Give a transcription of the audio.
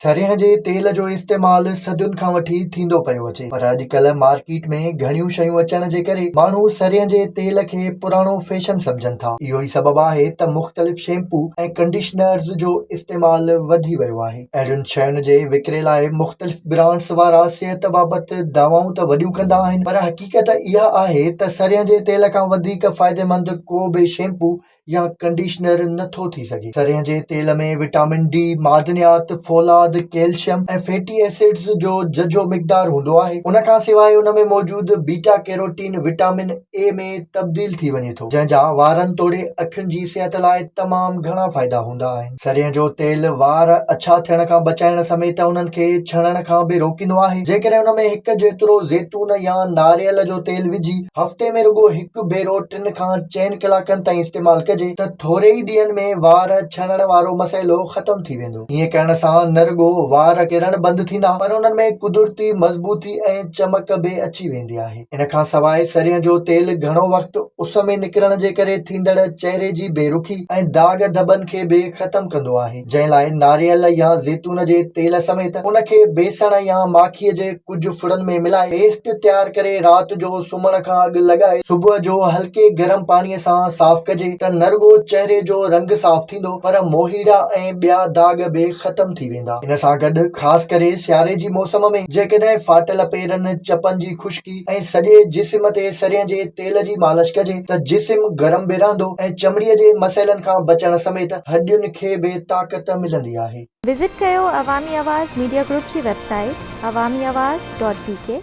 सरियह जे तेल जो इस्तेमाल सदियुनि खां वठी थींदो पियो अचे, पर अॼुकल्ह मार्केट में घणियूं शयूं अचण जे करे माण्हू सरियह जे तेल खे पुराणो फैशन सम्झनि था। इहो ई सबबु आहे त मुख़्तलिफ़ शैम्पू ऐं कंडीशनर्स जो इस्तेमाल वधी वियो आहे। अहिड़ियुनि शयुनि जे विकिरे लाइ मुख़्तलिफ़ ब्रांड्स वारा सिहत बाबति दावाऊं त वॾियूं कंदा आहिनि, पर हक़ीक़त इहा आहे त सरियह जे तेल खां वधीक फ़ाइदेमंद को बि शैम्पू या कंडीशनर नथो थी सघे। सरियह जे तेल में विटामिन डी, मादनियात, फौलाद, कैल्शियम ऐं फैटी एसिड्स जो जजो मिक़दार हूंदो आहे। उन खां सवाइ उन में मौजूदु बीटा कैरोटीन विटामिन ए में तब्दील थी वञे थो, जंहिंजा वारनि तोड़े अखियुनि जी सिहत लाइ तमामु घणा फ़ाइदा हूंदा आहिनि। सरियह जो तेल वार अछा थियण खां बचाइण समेत उन्हनि खे छणण खां बि रोकींदो आहे। जेकॾहिं उन में हिक जेतिरो ज़ैतून या नारियल जो तेल विझी हफ़्ते में रुगो हिकु भेरो 3 खां 4 कलाकनि ताईं इस्तेमाल कजे त थोरे ई ॾींहनि में वार छणण वारो मसइलो ख़तम थी वेंदो। ईअं करण सां न रुगो वार किरण बंदि थींदा, पर उन्हनि में कुदरती मज़बूती ऐं चमक बि अची वेंदी आहे। इन खां सवाइ सरियह जो तेल घणो वक़्तु उस में निकिरण जे करे थींदड़ चहिरे जी बेरुखी ऐं दाग धबनि खे बि ख़तम कंदो आहे, जंहिं लाइ नारियल या ज़ैतून जे तेल समेत उन खे बेसण या माखीअ जे कुझु फुड़नि में मिलाए पेस्ट तयारु करे राति जो सुम्हण खां अॻु लॻाए सुबुह जो हल्के गरम पाणीअ सां साफ़ कजे त न रुगो चहिरे जो रंग साफ़ थींदो, पर मोहीड़ा ऐं ॿिया दाग बि ख़तम थी वेंदा। इन सां गॾु ख़ासि करे सियारे जी मौसम में जेकॾहिं फाटल पेरनि, चपनि जी खुश्की ऐं सॼे जिस्म ते सरियह जे तेल जी मालिश कजे त जिस्म गरम बि रहंदो ऐं चमड़ीअ जे मसइलनि खां बचण समेत हॾियुनि खे बि ताक़त मिलंदी आहे। विज़िट कयो अवामी आवाज़ मीडिया ग्रुप जी वेबसाइट awamiawaz.pk